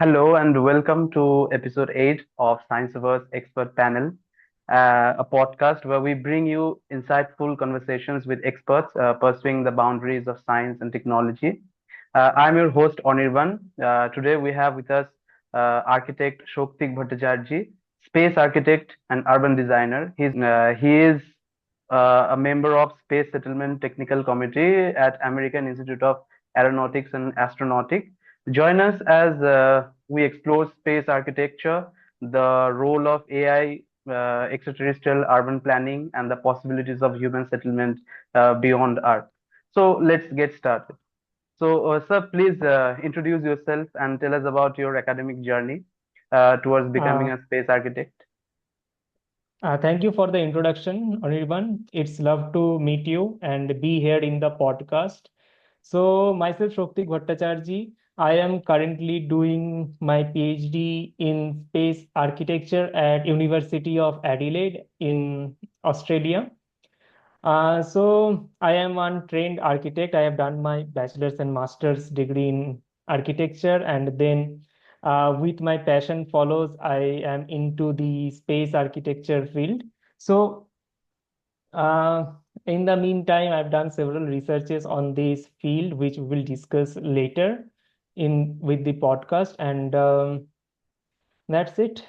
Hello and welcome to episode 8 of ScienceOverse Expert Panel, a podcast where we bring you insightful conversations with experts pursuing the boundaries of science and technology. I'm your host, Anirban. Today we have with us architect Souktik Bhattacherjee, space architect and urban designer. He is a member of Space Settlement Technical Committee at American Institute of Aeronautics and Astronautics. Join us as we explore space architecture, the role of AI, extraterrestrial urban planning, and the possibilities of human settlement beyond Earth. So let's get started. So, sir, please introduce yourself and tell us about your academic journey towards becoming Uh, a space architect. Thank you for the introduction, Anirban. It's love to meet you and be here in the podcast. So, myself, Souktik Bhattacherjee, I am currently doing my PhD in space architecture at University of Adelaide in Australia. So, I am one trained architect. I have done my bachelor's and master's degree in architecture, and then with my passion follows, I am into the space architecture field. So, uh, in the meantime, I've done several researches on this field, which we will discuss later in with the podcast, and that's it.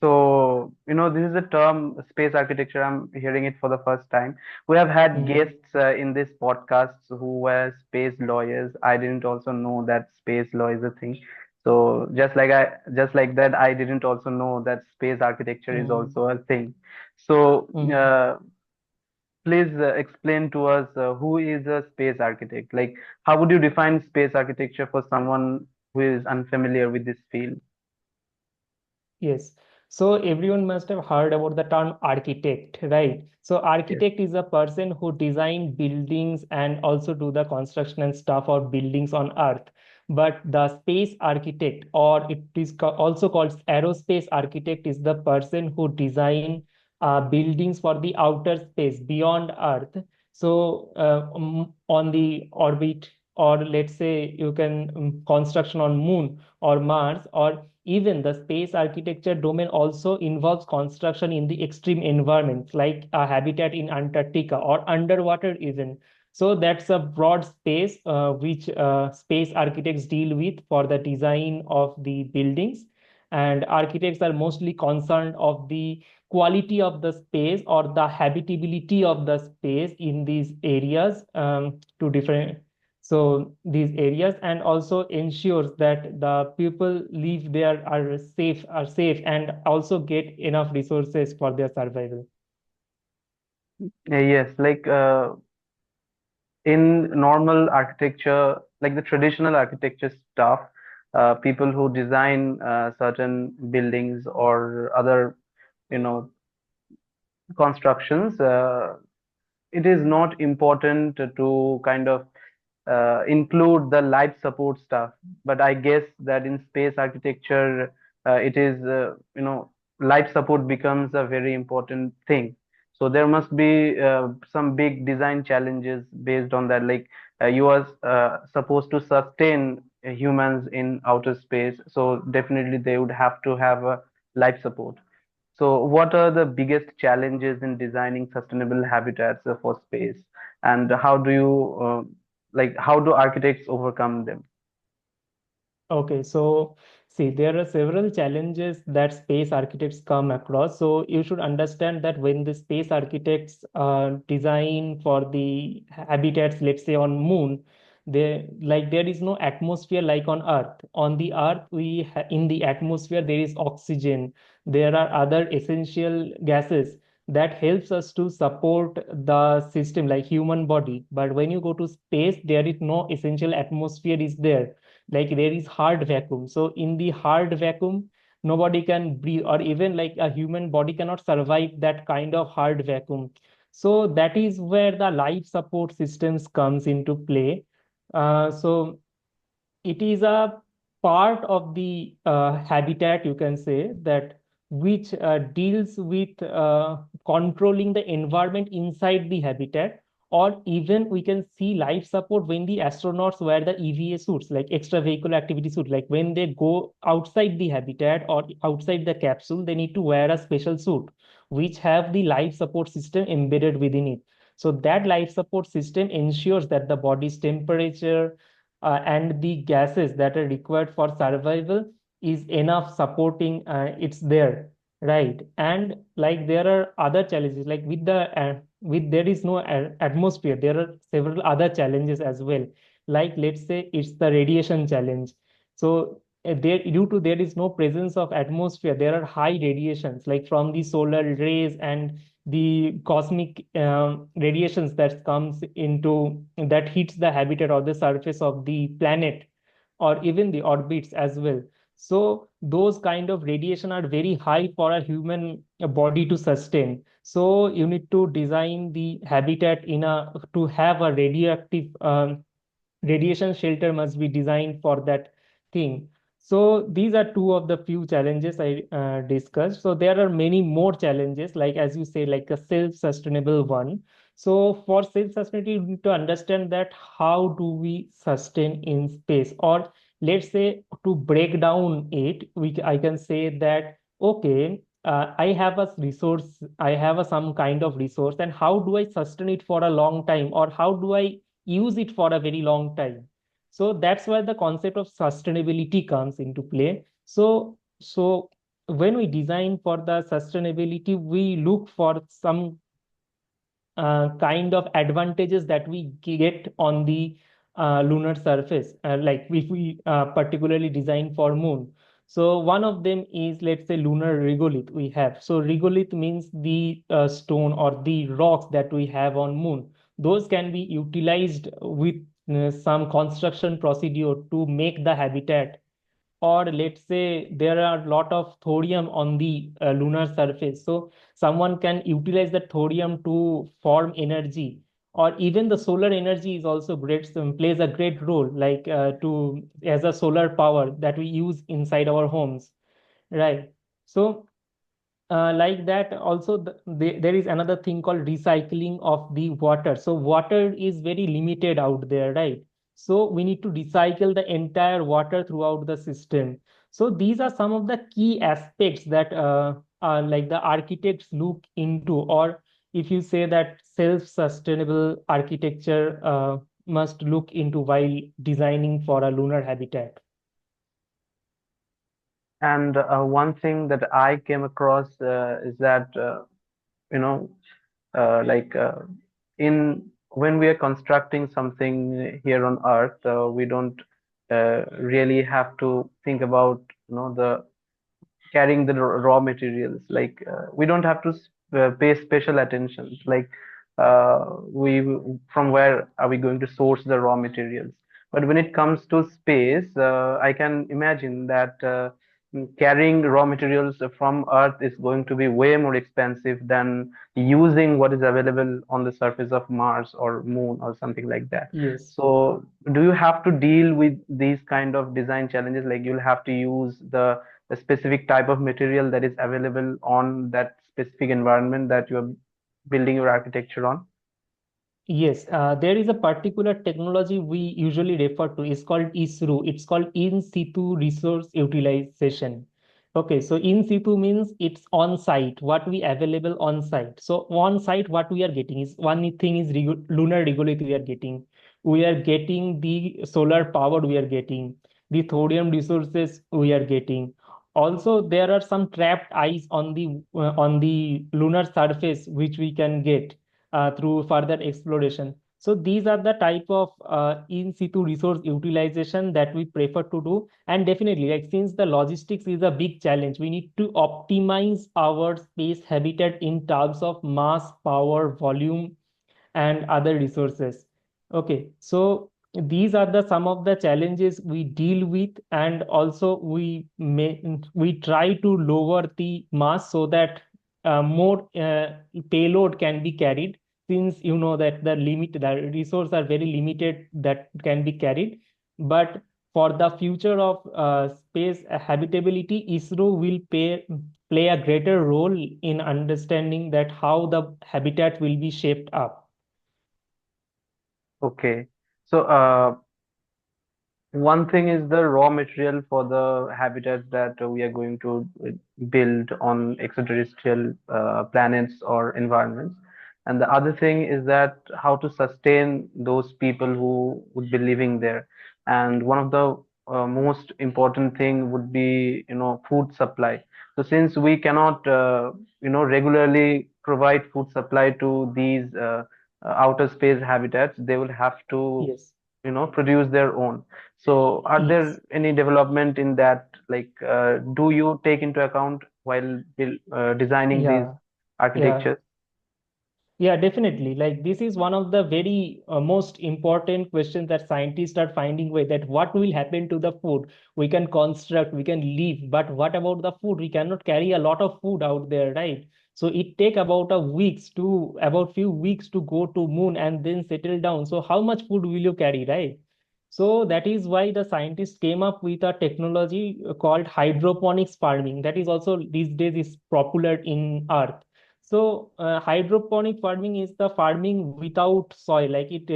So, this is a term, space architecture. I'm hearing it for the first time. We have had Mhm. guests in this podcast who were space lawyers. I didn't also know that space law is a thing. So, just like that, I didn't also know that space architecture is Mhm. also a thing. So, Mhm. please explain to us who is a space architect? Like, how would you define space architecture for someone who is unfamiliar with this field? Yes. So everyone must have heard about the term architect, right? So Yes. architect is a person who design buildings and also do the construction and stuff of buildings on Earth. But the space architect, or it is also called aerospace architect, is the person who design buildings for the outer space beyond Earth. So on the orbit, or let's say you can construction on Moon or Mars, or even the space architecture domain also involves construction in the extreme environments like a habitat in Antarctica or underwater even. So that's a broad space which space architects deal with for the design of the buildings. And architects are mostly concerned of the quality of the space or the habitability of the space in these areas to different so these areas, and also ensures that the people live there are safe and also get enough resources for their survival. Yes, like in normal architecture, like the traditional architecture stuff, people who design certain buildings or other, you know, constructions, it is not important to kind of include the life support stuff. But I guess that in space architecture, it is, life support becomes a very important thing. So there must be some big design challenges based on that. Like you are supposed to sustain humans in outer space, so definitely they would have to have a life support. So, what are the biggest challenges in designing sustainable habitats for space, and how do you how do architects overcome them? Okay, so see, there are several challenges that space architects come across. So you should understand that when the space architects design for the habitats, let's say on Moon, there is no atmosphere like on Earth. On the Earth, in the atmosphere there is oxygen. There are other essential gases that helps us to support the system like human body. But when you go to space, there is no essential atmosphere is there, like there is hard vacuum. So in the hard vacuum nobody can breathe, or even like a human body cannot survive that kind of hard vacuum. So that is where the life support systems comes into play. So it is a part of the habitat, you can say, that which deals with controlling the environment inside the habitat, Or even we can see life support when the astronauts wear the EVA suits, like extravehicular activity suit. Like when they go outside the habitat or outside the capsule, they need to wear a special suit which have the life support system embedded within it. So that life support system ensures that the body's temperature and the gases that are required for survival is enough supporting it's there, right? And like there are other challenges, like with the with there is no atmosphere, there are several other challenges as well. Like let's say it's the radiation challenge. So there, due to there is no presence of atmosphere, there are high radiations like from the solar rays and the cosmic radiations that comes into that hits the habitat or the surface of the planet or even the orbits as well. So those kind of radiation are very high for a human body to sustain. So you need to design the habitat in a to have a radioactive radiation shelter must be designed for that thing. So these are two of the few challenges I discussed. So there are many more challenges, like as you say, like a self-sustainable one. So for self-sustainability, you need to understand that how do we sustain in space, or let's say to break down it, I can say that okay, I have a resource, I have a some kind of resource, and how do I sustain it for a long time, or how do I use it for a very long time? So that's why the concept of sustainability comes into play. So when we design for the sustainability, we look for some kind of advantages that we get on the lunar surface, like if we particularly design for moon. So one of them is, let's say, lunar regolith we have. So regolith means the stone or the rocks that we have on moon. Those can be utilized with some construction procedure to make the habitat. Or let's say there are a lot of thorium on the lunar surface, so someone can utilize the thorium to form energy. Or even the solar energy is also great, plays a great role, like to as a solar power that we use inside our homes, right? So like that also there is another thing called recycling of the water. So water is very limited out there, right? So we need to recycle the entire water throughout the system. So these are some of the key aspects that like the architects look into, or if you say that self-sustainable architecture must look into while designing for a lunar habitat. And one thing that I came across is that you know like in when we are constructing something here on Earth, we don't really have to think about the carrying the raw materials. Like we don't have to pay special attention. Like we from where are we going to source the raw materials? But when it comes to space, I can imagine that carrying raw materials from Earth is going to be way more expensive than using what is available on the surface of Mars or Moon or something like that. Yes. So, do you have to deal with these kind of design challenges? Like you'll have to use the specific type of material that is available on that specific environment that you're building your architecture on? Yes, there is a particular technology we usually refer to. It's called ISRU. It's called in situ resource utilization. Okay, so in situ means it's on site, what we available on site. So on site, what we are getting is one thing is lunar regolith we are getting. We are getting the solar power we are getting, the thorium resources we are getting. Also, there are some trapped ice on the lunar surface which we can get through further exploration. So these are the type of in situ resource utilization that we prefer to do. And definitely, like since the logistics is a big challenge, we need to optimize our space habitat in terms of mass, power, volume, and other resources. Okay, so these are the some of the challenges we deal with, and also we try to lower the mass so that more payload can be carried, since you know that the resources are very limited that can be carried. But for the future of space habitability, ISRO will play a greater role in understanding that how the habitat will be shaped up. Okay. So, one thing is the raw material for the habitats that we are going to build on extraterrestrial planets or environments. And the other thing is that how to sustain those people who would be living there. And one of the most important thing would be, food supply. So since we cannot, regularly provide food supply to these outer space habitats, they will have to, Yes. produce their own. So, are there Yes. any development in that? Like, do you take into account while designing these Yeah. Yeah. architectures? Yeah, definitely. Like this is one of the very most important questions that scientists are finding way that what will happen to the food? We can construct, we can live, but what about the food? We cannot carry a lot of food out there, right? So it take about a weeks to about few weeks to go to moon and then settle down. So how much food will you carry, right? So that is why the scientists came up with a technology called hydroponics farming. That is also these days is popular in Earth. So hydroponic farming is the farming without soil. Like it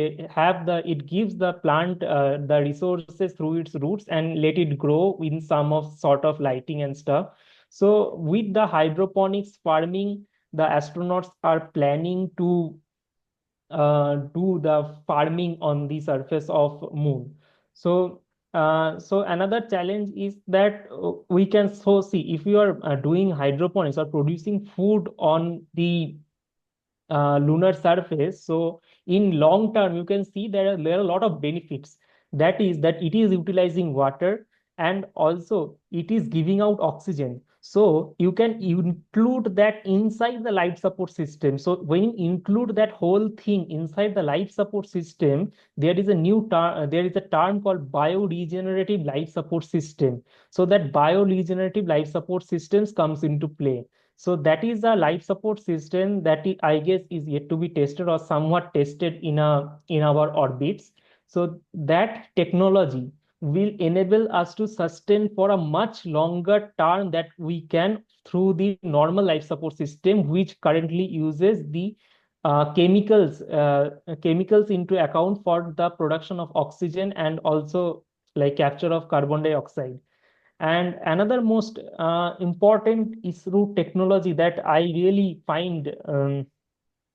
gives the plant the resources through its roots and let it grow in some of sort of lighting and stuff. So with the hydroponics farming, the astronauts are planning to do the farming on the surface of moon. So so another challenge is that we can so see if you are doing hydroponics or producing food on the lunar surface. So in long term, you can see there are a lot of benefits. That is that it is utilizing water and also it is giving out oxygen. So you can include that inside the life support system. So when you include that whole thing inside the life support system, there is a new term. There is a term called bioregenerative life support system. So that bioregenerative life support systems comes into play. So that is a life support system that I guess is yet to be tested or somewhat tested in our orbits. So that technology will enable us to sustain for a much longer term that we can through the normal life support system, which currently uses the chemicals into account for the production of oxygen and also like capture of carbon dioxide. And another most important ISRO technology that I really find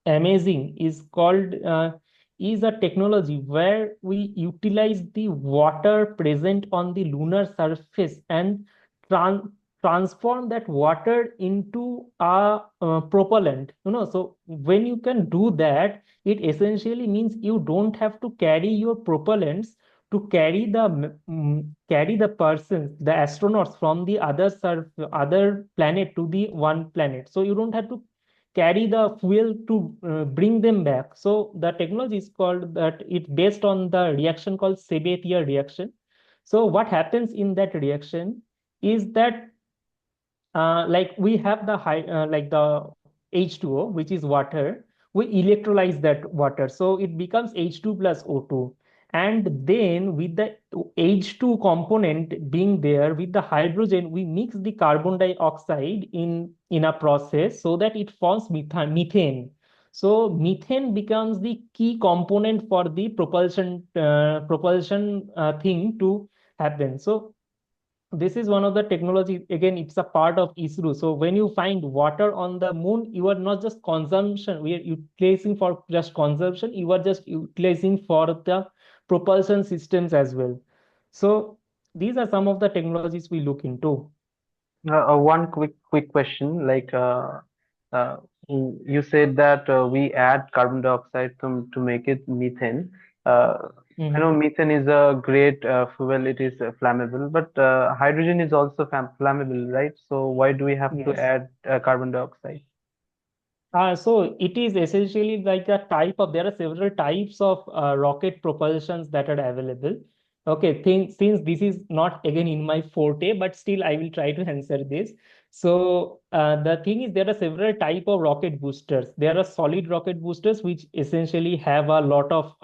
amazing is a technology where we utilize the water present on the lunar surface and tran transform that water into a propellant. So when you can do that, it essentially means you don't have to carry your propellants to carry the persons, the astronauts from the other planet to the one planet. So you don't have to carry the fuel to bring them back. So the technology is called that it's based on the reaction called Sabatier reaction. So what happens in that reaction is that like we have the high like the H2O, which is water. We electrolyze that water, so it becomes H2 plus O2. And then with the H2 component being there with the hydrogen, we mix the carbon dioxide in a process so that it forms methane. So methane becomes the key component for the propulsion thing to happen. So this is one of the technology. Again, it's a part of ISRO. So when you find water on the moon, you are not just consumption, we are utilizing for just consumption, you are just utilizing for the propulsion systems as well. So these are some of the technologies we look into. One quick question. Like, uh, you said that we add carbon dioxide to make it methane. Uh, I know Mhm. methane is a great fuel. It is flammable, but hydrogen is also flammable, right? So why do we have to Yes. add carbon dioxide? So it is essentially like a type of, there are several types of rocket propulsions that are available. Okay, since this is not again in my forte, but still I will try to answer this. So the thing is there are several type of rocket boosters. There are solid rocket boosters, which essentially have a lot of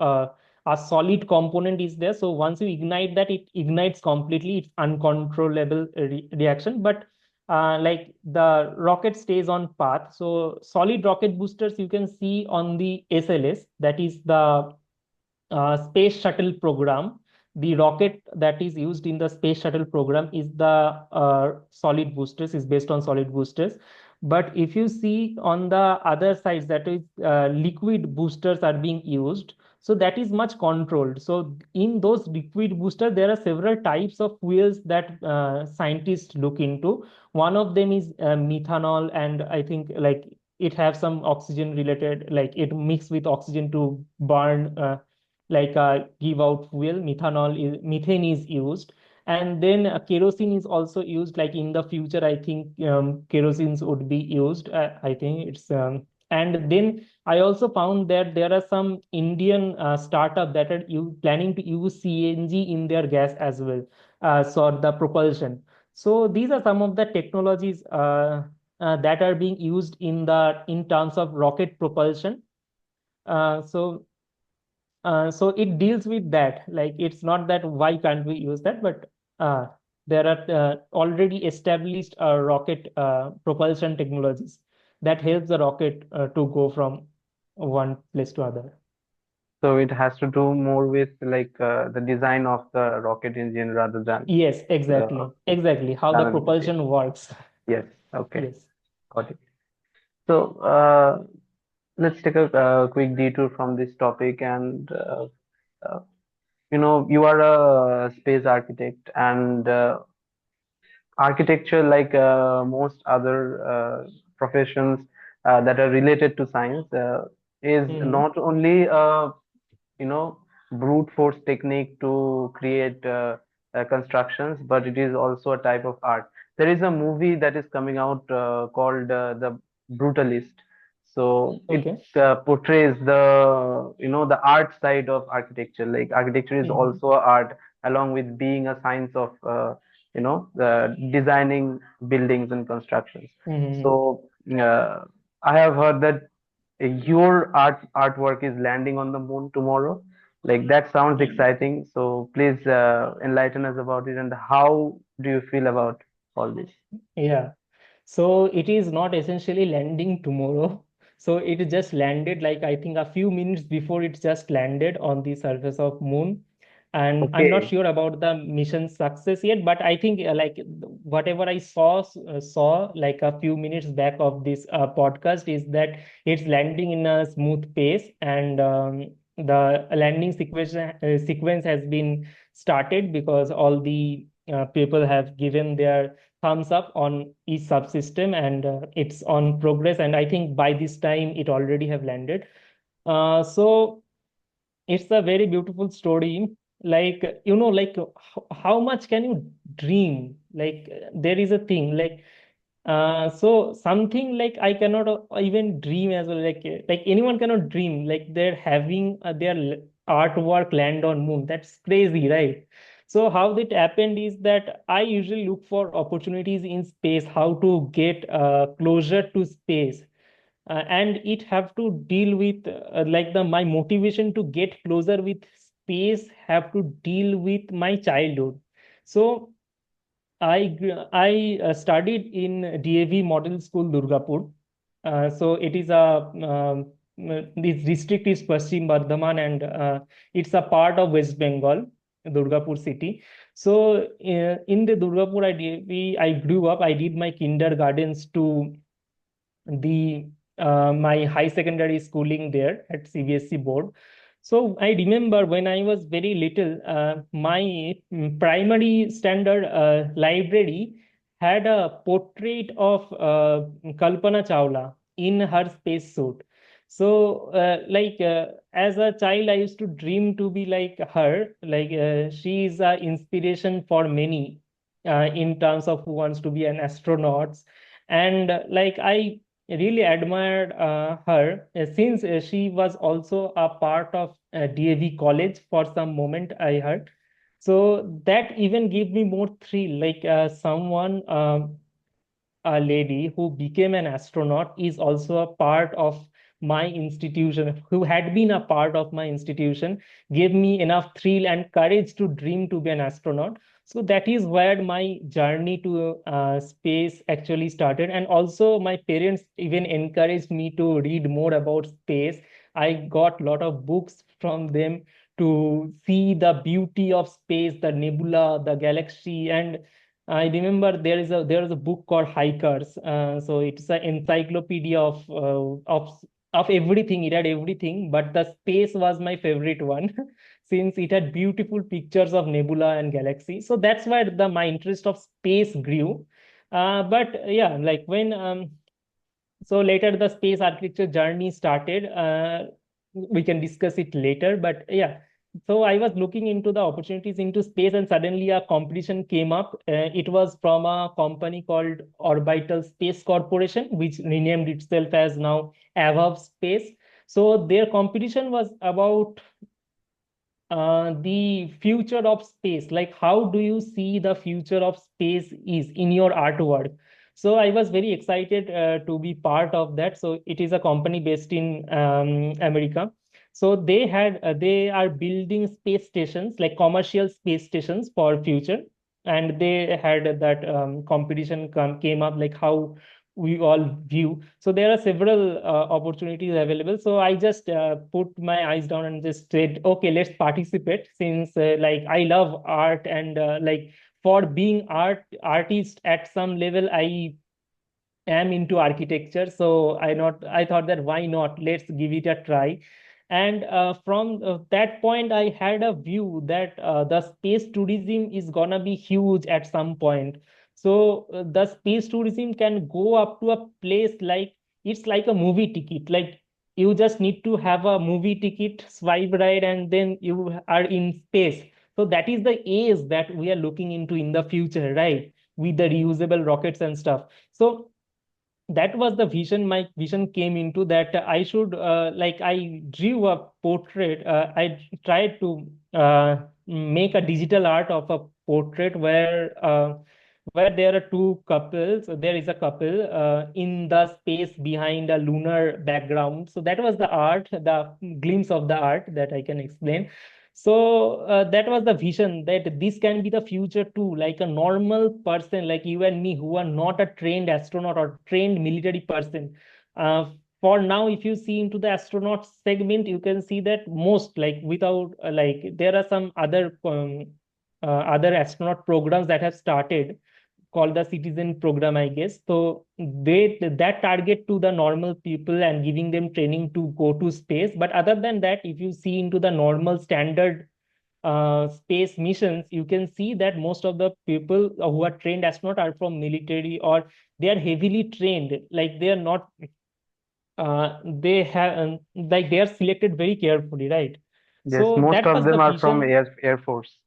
a solid component is there. So once you ignite that, it ignites completely. It's uncontrollable reaction. But like the rocket stays on path. So solid rocket boosters you can see on the SLS, that is the space shuttle program. The rocket that is used in the space shuttle program is the solid boosters, is based on solid boosters. But if you see on the other sides, that is liquid boosters are being used. So that is much controlled. So in those liquid boosters, there are several types of fuels that scientists look into. One of them is methanol, and I think like it have some oxygen related, like it mix with oxygen to burn. Give out fuel. Methane is used, and then kerosene is also used. Like in the future, I think kerosenes would be used. I think it's and then I also found that there are some Indian startup that are planning to use CNG in their gas as well, so the propulsion. So these are some of the technologies that are being used in terms of rocket propulsion. So it deals with that. Like it's not that why can't we use that, but there are already established rocket propulsion technologies that helps the rocket to go from one place to other. So it has to do more with like the design of the rocket engine rather than Yes, the exactly how the rather than the shape. propulsion works. Yes. Okay. Yes. Got it. So let's take a quick detour from this topic, and uh, you are a space architect, and architecture, like most other professions that are related to science, is Hmm. not only a brute force technique to create constructions, but it is also a type of art. There is a movie that is coming out called The Brutalist. So it Okay. portrays the art side of architecture. Like architecture is Hmm. also a art, along with being a science of designing buildings and constructions. Hmm. So I have heard that your artwork is landing on the moon tomorrow. Like that sounds exciting. So please enlighten us about it, and how do you feel about all this? Yeah. So it is not essentially landing tomorrow. So it just landed like I think a few minutes before it just landed on the surface of moon. And I'm not Okay. sure about the mission success yet, but I think whatever I saw like a few minutes back of this podcast is that it's landing in a smooth pace, and the landing sequence has been started because all the people have given their thumbs up on each subsystem, and it's on progress, and I think by this time it already have landed. So it's a very beautiful story. Like how much can you dream? Like there is a thing like so something like I cannot even dream as well. Like anyone cannot dream. Like they're having their artwork land on moon. That's crazy, right? So how that happened is that I usually look for opportunities in space, how to get closer to space, and it have to deal with like the my motivation to get closer with space have to deal with my childhood. So I studied in DAV Model School, Durgapur. So it is this district is Paschim Bardhaman, and it's a part of West Bengal, Durgapur city. So in the Durgapur I grew up. I did my kindergartens to the my high secondary schooling there at CBSE board. So I remember when I was very little, my primary standard library had a portrait of Kalpana Chawla in her spacesuit. So, as a child, I used to dream to be like her. Like she is an inspiration for many in terms of who wants to be an astronaut. And like I really admired her since she was also a part of DAV college for some moment I heard. So that even gave me more thrill, like someone a lady who became an astronaut is also a part of my institution, who had been a part of my institution, gave me enough thrill and courage to dream to be an astronaut. So that is where my journey to space actually started. And also, my parents even encouraged me to read more about space. I got a lot of books from them to see the beauty of space, the nebula, the galaxy. And I remember there is a book called Hikers. So it's an encyclopedia of everything. It had everything, but the space was my favorite one since it had beautiful pictures of nebula and galaxy. So that's why my interest of space grew. But yeah, like when so later the space architecture journey started. We can discuss it later, but yeah. So I was looking into the opportunities into space, and suddenly a competition came up. It was from a company called Orbital Space Corporation, which renamed itself as now Above Space. So their competition was about the future of space. Like, how do you see the future of space is in your artwork? So I was very excited to be part of that. So it is a company based in America. So they are building space stations, like commercial space stations for future. And they had that competition came up, like how we all view. So there are several opportunities available. So I just put my eyes down and just said, okay, let's participate, since like I love art, and like for being artist at some level, I am into architecture. So I thought that why not? Let's give it a try. And from that point, I had a view that the space tourism is gonna be huge at some point. So the space tourism can go up to a place like it's like a movie ticket. Like you just need to have a movie ticket, swipe right, and then you are in space. So that is the age that we are looking into in the future, right? With the reusable rockets and stuff. So that was the vision. My vision came into that I should like I drew a portrait. I tried to make a digital art of a portrait where there are two couples. There is a couple in the space behind a lunar background. So that was the art, the glimpse of the art that I can explain. So that was the vision, that this can be the future too. Like a normal person like you and me, who are not a trained astronaut or trained military person. For now, if you see into the astronaut segment, you can see that most, like without like there are some other astronaut programs that have started, called the citizen program, I guess. So they that target to the normal people and giving them training to go to space. But other than that, if you see into the normal standard space missions, you can see that most of the people who are trained astronaut are from military, or they are heavily trained. Like they are not they have like they are selected very carefully, right? Yes, So most that of was them the are from vision. Air Force.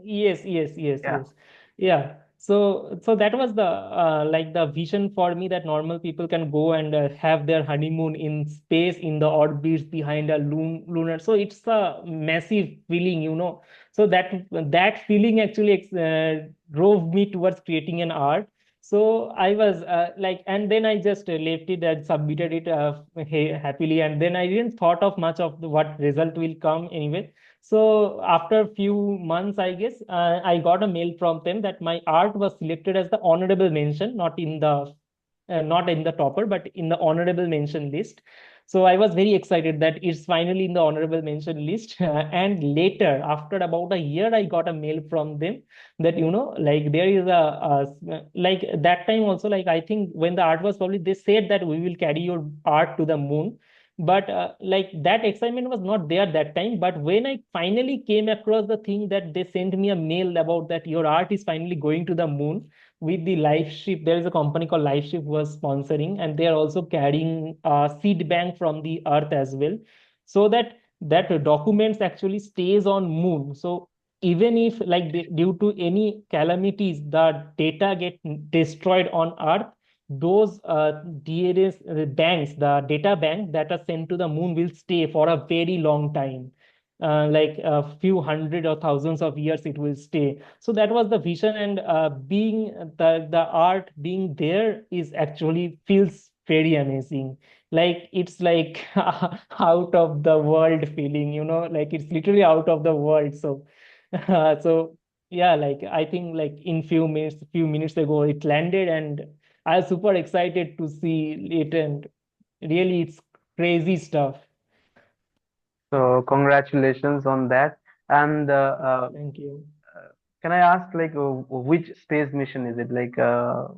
Yes, yes, yes, Yeah. yes. Yeah. So that was the like the vision for me, that normal people can go and have their honeymoon in space, in the orbits behind a lunar. So it's a massive feeling. So that feeling actually drove me towards creating an art. So I was like, and then I just left it and submitted it happily, and then I didn't thought of much of what result will come anyway. So after a few months, I guess, I got a mail from them that my art was selected as the honorable mention, not in the topper, but in the honorable mention list. So I was very excited that it's finally in the honorable mention list. And later, after about a year, I got a mail from them that, like there is like that time also, like I think when the art was published, they said that we will carry your art to the moon. But like that excitement was not there that time. But when I finally came across the thing that they sent me a mail about that your art is finally going to the moon with the life ship. There is a company called life ship was sponsoring, and they are also carrying seed bank from the earth as well, so that documents actually stays on moon. So even if like due to any calamities the data get destroyed on earth, those DNS banks, the data bank that are sent to the moon will stay for a very long time. Like a few hundred or thousands of years it will stay. So that was the vision. And being the art being there is actually feels very amazing. Like it's like out of the world feeling, like it's literally out of the world. So so yeah, like I think like in few minutes ago it landed, and I was super excited to see it. And really it's crazy stuff. So congratulations on that. And Thank you. can I ask, like, which space mission is it? Like,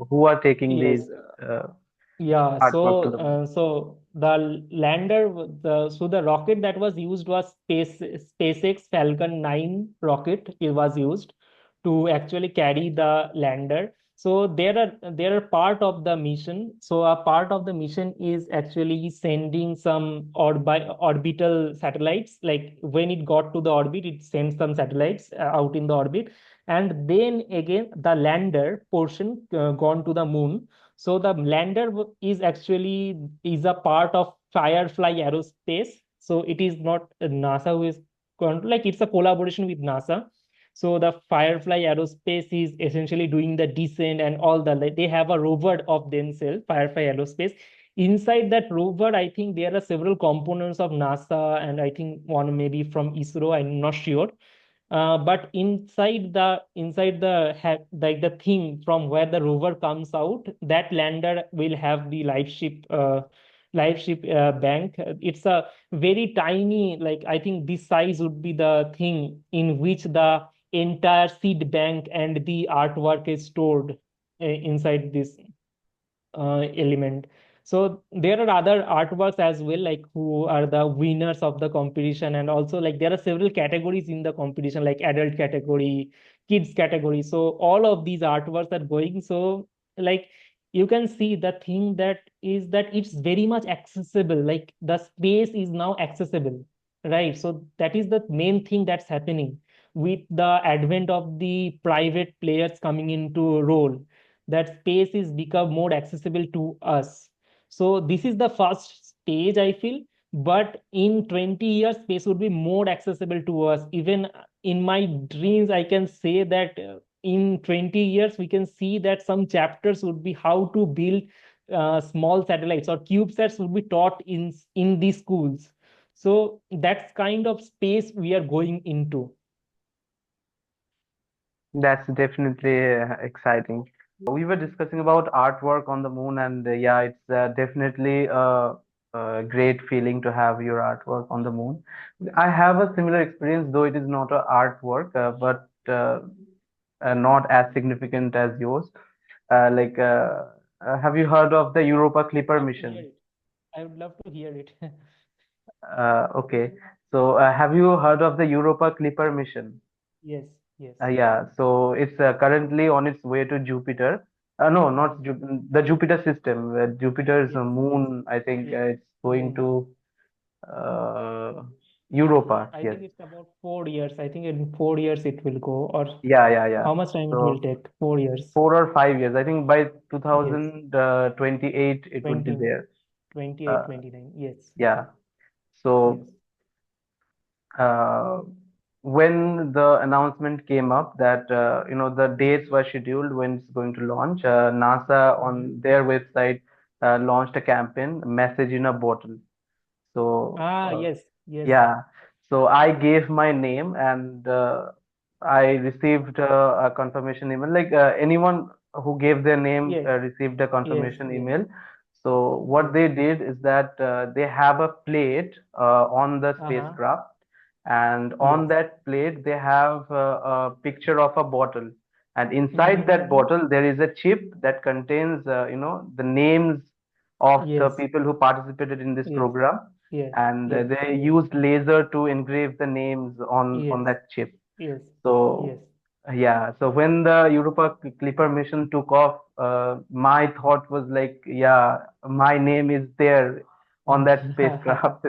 who are taking these Yes. uh, Yeah, artwork to the moon? so the lander, the rocket that was used was SpaceX Falcon 9 rocket. It was used to actually carry the lander. So there are part of the mission. So a part of the mission is actually sending some orbital satellites. Like when it got to the orbit, it sends some satellites out in the orbit, and then again the lander portion gone to the moon. So the lander is actually is a part of Firefly Aerospace. So it is not NASA who is like it's a collaboration with NASA. So the Firefly Aerospace is essentially doing the descent and all the like, they have a rover of themselves, Firefly Aerospace. Inside that rover, I think there are several components of NASA and I think one maybe from ISRO. I'm not sure, but like the thing from where the rover comes out, that lander will have the live ship bank. It's a very tiny, like I think this size would be the thing in which the entire seed bank and the artwork is stored inside this element. So there are other artworks as well, like who are the winners of the competition, and also like there are several categories in the competition, like adult category, kids category. So all of these artworks are going. So like you can see the thing that is that it's very much accessible. Like the space is now accessible, right? So that is the main thing that's happening with the advent of the private players coming into role, that space is become more accessible to us. So this is the first stage, I feel. But in 20 years, space would be more accessible to us. Even in my dreams, I can say that in 20 years, we can see that some chapters would be how to build small satellites, or CubeSats would be taught in these schools. So that's kind of space we are going into. That's definitely exciting. We were discussing about artwork on the moon, and yeah, it's definitely a great feeling to have your artwork on the moon. I have a similar experience, though it is not a artwork, but not as significant as yours. Like, have you heard of the Europa Clipper Love to hear mission? it. I would love to hear it. Okay, so have you heard of the Europa Clipper mission? Yes, yes. Yeah, so it's currently on its way to Jupiter. No, not Mhm. The Jupiter system. Jupiter's Yes, yes, moon, I think yes. it's going Moon. to uh, Europa. I Yes. think it's about 4 years. I think in 4 years it will go, or Yeah, yeah, yeah. how much time it will So take? 4 years. 4 or 5 years. I think by Yes. 2028 it would be 20, there. 28, Uh, 29. Yes, yeah. So yes. uh, when the announcement came up that the dates were scheduled when it's going to launch, NASA Mhm. on their website launched a campaign, message in a bottle. So Yes, yes, yeah, so I gave my name, and I received a confirmation email. Like anyone who gave their name yes, received a yes, confirmation yes, email. So what yes. they did is that they have a plate on the Uh-huh. spacecraft, and on Yes. that plate they have a picture of a bottle, and inside that Mm-hmm. bottle there is a chip that contains the names of the Yes, people who participated in this yes, program, yes, and yes, they used laser to engrave the names on yes, that chip. yes, So yes. yeah, so when the Europa Clipper mission took off, my thought was like, yeah, my name is there on that spacecraft.